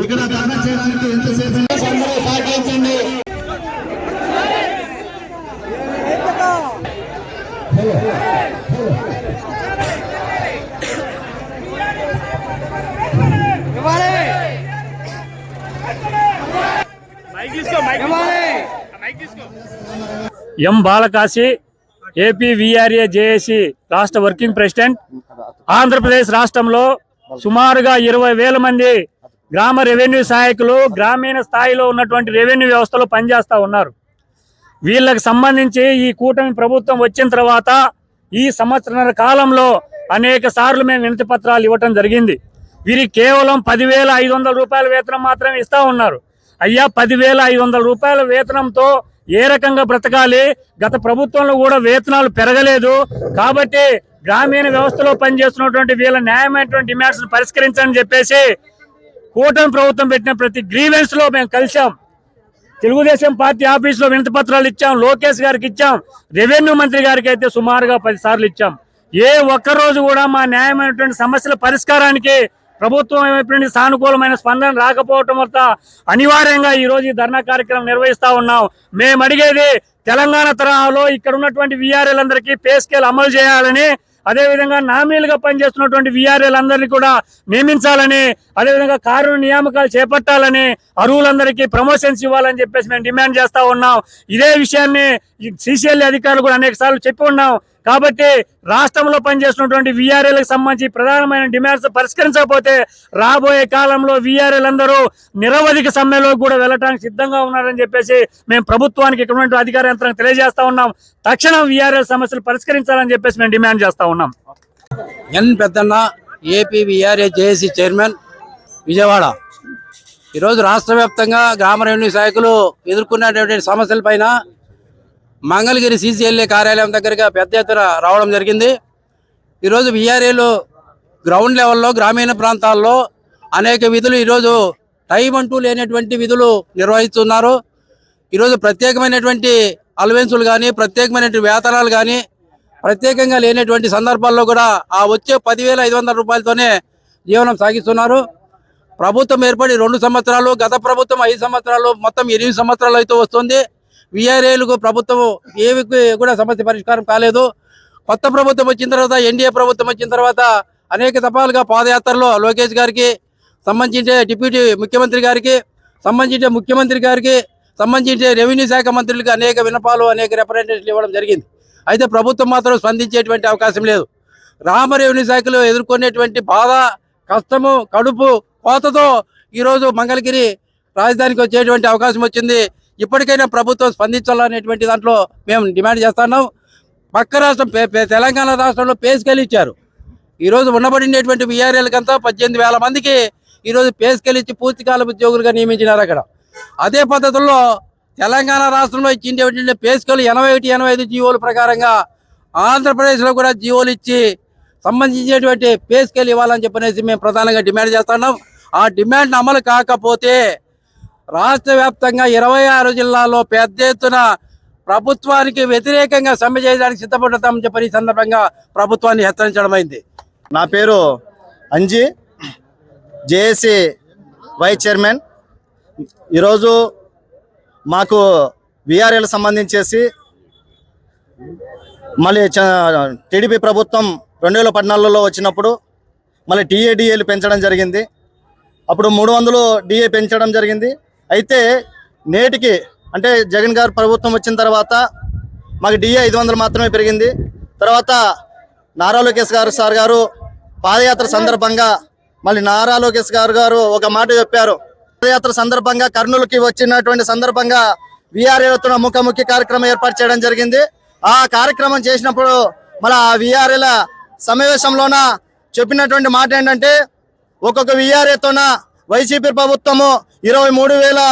ఇక్కడ ధర్నా చేయడానికి ఎంతసేపు సహకరించండి. ఎం బాలకాశి ఏపీ విఆర్ఏ జేఏసీ రాష్ట్ర వర్కింగ్ ప్రెసిడెంట్. ఆంధ్రప్రదేశ్ రాష్ట్రంలో సుమారుగా 20,000 మంది గ్రామ రెవెన్యూ సహాయకులు గ్రామీణ స్థాయిలో ఉన్నటువంటి రెవెన్యూ వ్యవస్థలో పనిచేస్తూ ఉన్నారు. వీళ్ళకి సంబంధించి ఈ కూటమి ప్రభుత్వం వచ్చిన తర్వాత ఈ సంవత్సరాల కాలంలో అనేక సార్లు మేము వినతి పత్రాలు ఇవ్వటం జరిగింది. వీరికి కేవలం 10,500 రూపాయల వేతనం మాత్రమే ఇస్తూ ఉన్నారు. అయ్యా, 10,500 రూపాయల వేతనంతో ఏ రకంగా బ్రతకాలి? గత ప్రభుత్వంలో కూడా వేతనాలు పెరగలేదు. కాబట్టి గ్రామీణ వ్యవస్థలో పనిచేస్తున్నటువంటి వీళ్ళ న్యాయమైనటువంటి డిమాండ్స్ పరిష్కరించాలని చెప్పేసి కూటమి ప్రభుత్వం పెట్టిన ప్రతి గ్రీవెన్స్ లో మేము కలిసాం. తెలుగుదేశం పార్టీ ఆఫీసులో వినతి పత్రాలు ఇచ్చాం, లోకేష్ గారికి ఇచ్చాం, రెవెన్యూ మంత్రి గారికి అయితే సుమారుగా 10 సార్లు ఇచ్చాం. ఏ ఒక్కరోజు కూడా మా న్యాయమైనటువంటి సమస్యల పరిష్కారానికి ప్రభుత్వం వైపు సానుకూలమైన స్పందన రాకపోవటం వల్ల అనివార్యంగా ఈ రోజు ఈ ధర్నా కార్యక్రమం నిర్వహిస్తా ఉన్నాం. మేము అడిగేది తెలంగాణ తరహాలో ఇక్కడ ఉన్నటువంటి వీఆర్ఎలందరికీ పే స్కేల్ అమలు చేయాలని, అదేవిధంగా నామినీలుగా పనిచేస్తున్నటువంటి వీఆర్ఎలందరినీ కూడా నియమించాలని, అదేవిధంగా కారుణ నియామకాలు చేపట్టాలని, అర్హులందరికీ ప్రమోషన్స్ ఇవ్వాలని చెప్పేసి మేము డిమాండ్ చేస్తా ఉన్నాం. ఇదే విషయాన్ని సిసిఎల్ అధికారులు కూడా అనేక సార్లు చెప్పి ఉన్నాం. కాబట్టి రాష్ట్రంలో పనిచేస్తున్నటువంటి వీఆర్ఏలకు సంబంధించి ప్రధానమైన డిమాండ్స్ పరిష్కరించకపోతే రాబోయే కాలంలో వీఆర్ఏలు అందరూ నిరవధిక సమ్మెలో కూడా వెళ్ళడానికి సిద్ధంగా ఉన్నారని చెప్పేసి మేము ప్రభుత్వానికి ఇక్కడ అధికార యంత్రానికి తెలియజేస్తా ఉన్నాం. తక్షణం వీఆర్ఏల సమస్యలు పరిష్కరించాలని చెప్పేసి మేము డిమాండ్ చేస్తా ఉన్నాం. ఎన్ పెద్దన్న, AP VRA JAC chairman, Vijayawada. ఈరోజు రాష్ట్ర వ్యాప్తంగా గ్రామ రెవెన్యూ శాఖలు ఎదుర్కొన్నటువంటి సమస్యలపైన మంగళగిరి సిసిఎల్ఏ కార్యాలయం దగ్గరగా పెద్ద ఎత్తున రావడం జరిగింది. ఈరోజు విఆర్ఏలు గ్రౌండ్ లెవెల్లో గ్రామీణ ప్రాంతాల్లో అనేక విధులు ఈరోజు టైం అంటూ లేనటువంటి విధులు నిర్వహిస్తున్నారు. ఈరోజు ప్రత్యేకమైనటువంటి అలవెన్సులు కానీ, ప్రత్యేకమైనటువంటి వేతనాలు కానీ ప్రత్యేకంగా లేనటువంటి సందర్భాల్లో కూడా ఆ వచ్చే 10,500 రూపాయలతోనే జీవనం సాగిస్తున్నారు. ప్రభుత్వం ఏర్పడి 2 సంవత్సరాలు, గత ప్రభుత్వం 5 సంవత్సరాలు, మొత్తం 8 సంవత్సరాలు అయితే వస్తుంది. వీఆర్ఏలకు ప్రభుత్వం ఏవి కూడా సమస్య పరిష్కారం కాలేదు. కొత్త ప్రభుత్వం వచ్చిన తర్వాత, ఎన్డీఏ ప్రభుత్వం వచ్చిన తర్వాత అనేక దఫాలుగా పాదయాత్రలో లోకేష్ గారికి సంబంధించే, డిప్యూటీ ముఖ్యమంత్రి గారికి సంబంధించే, ముఖ్యమంత్రి గారికి సంబంధించే రెవెన్యూ శాఖ మంత్రులకు అనేక విన్నపాలు, అనేక రిప్రజెంటేషన్లు ఇవ్వడం జరిగింది. అయితే ప్రభుత్వం మాత్రం స్పందించేటువంటి అవకాశం లేదు. గ్రామ రెవెన్యూ శాఖలు ఎదుర్కొనేటువంటి బాధ, కష్టము, కడుపు కోతతో ఈరోజు మంగళగిరి రాజధానికి వచ్చేటువంటి అవకాశం వచ్చింది. ఇప్పటికైనా ప్రభుత్వం స్పందించాలనేటువంటి దాంట్లో మేము డిమాండ్ చేస్తున్నాం. పక్క రాష్ట్రం తెలంగాణ రాష్ట్రంలో పే స్కేల్ ఇచ్చారు. ఈరోజు ఉండబడినటువంటి వీఆర్ఏలకంతా 18,000 మందికి ఈరోజు పే స్కేల్ ఇచ్చి పూర్తికాల ఉద్యోగులుగా నియమించినారు. అక్కడ అదే పద్ధతుల్లో తెలంగాణ రాష్ట్రంలో ఇచ్చిండే పే స్కేల్ 81, 85 జీవోల ప్రకారంగా ఆంధ్రప్రదేశ్లో కూడా జీవోలు ఇచ్చి సంబంధించినటువంటి పే స్కేల్ ఇవ్వాలని చెప్పనేసి మేము ప్రధానంగా డిమాండ్ చేస్తున్నాం. ఆ డిమాండ్ అమలు కాకపోతే రాష్ట్ర వ్యాప్తంగా 26 జిల్లాల్లో పెద్ద ఎత్తున ప్రభుత్వానికి వ్యతిరేకంగా సమ్మె చేయడానికి సిద్ధపడతామని చెప్పని సందర్భంగా ప్రభుత్వాన్ని హెచ్చరించడమైంది. నా పేరు అంజీ, జేఏసీ వైస్ చైర్మన్. ఈరోజు మాకు వీఆర్ఏలకు సంబంధించేసి మళ్ళీ టీడీపీ ప్రభుత్వం 2014లో వచ్చినప్పుడు మళ్ళీ టీఏడిఏలు పెంచడం జరిగింది. అప్పుడు 300 డిఏ పెంచడం జరిగింది. అయితే నేటికి అంటే జగన్ గారు ప్రభుత్వం వచ్చిన తర్వాత మాకు డిఏ 500 మాత్రమే పెరిగింది. తర్వాత నారా లోకేష్ గారు పాదయాత్ర సందర్భంగా మళ్ళీ నారా లోకేష్ గారు ఒక మాట చెప్పారు. పాదయాత్ర సందర్భంగా కర్నూలుకి వచ్చినటువంటి సందర్భంగా వీఆర్ఏలతో ముఖాముఖి కార్యక్రమం ఏర్పాటు చేయడం జరిగింది. ఆ కార్యక్రమం చేసినప్పుడు మళ్ళీ ఆ వీఆర్ఏల సమావేశంలోన చెప్పినటువంటి మాట ఏంటంటే, ఒక్కొక్క వీఆర్ఏతోన వైసీపీ ప్రభుత్వము 23,000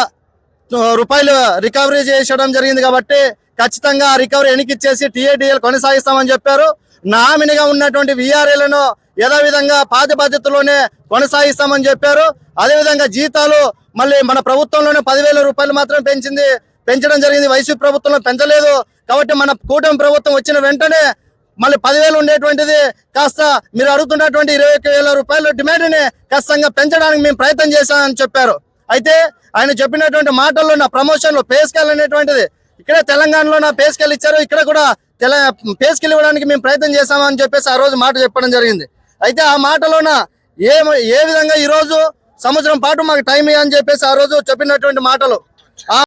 రూపాయలు రికవరీ చేయడం జరిగింది. కాబట్టి ఖచ్చితంగా ఆ రికవరీ ఎన్నికిచ్చేసి టీఏడిఎల్ కొనసాగిస్తామని చెప్పారు. నామినీగా ఉన్నటువంటి వీఆర్ఏలను యథావిధంగా పాత పద్ధతిలోనే కొనసాగిస్తామని చెప్పారు. అదేవిధంగా జీతాలు మళ్ళీ మన ప్రభుత్వంలోనే 10,000 రూపాయలు మాత్రమే పెంచడం జరిగింది. వైసీపీ ప్రభుత్వంలో పెంచలేదు. కాబట్టి మన కూటమి ప్రభుత్వం వచ్చిన వెంటనే మళ్ళీ 10,000 ఉండేటువంటిది కాస్త మీరు అడుగుతున్నటువంటి 21,000 రూపాయల డిమాండ్ని ఖచ్చితంగా పెంచడానికి మేము ప్రయత్నం చేశామని చెప్పారు. అయితే ఆయన చెప్పినటువంటి మాటల్లో నా ప్రమోషన్లో పే స్కేల్ అనేటువంటిది ఇక్కడే తెలంగాణలో నా పే స్కేల్ ఇచ్చారు, ఇక్కడ కూడా పే స్కేల్ ఇవ్వడానికి మేము ప్రయత్నం చేశామని చెప్పేసి ఆ రోజు మాట చెప్పడం జరిగింది. అయితే ఆ మాటలోన ఏ విధంగా ఈ రోజు సంవత్సరం పాటు మాకు టైం ఇవ్వని చెప్పేసి ఆ రోజు చెప్పినటువంటి మాటలు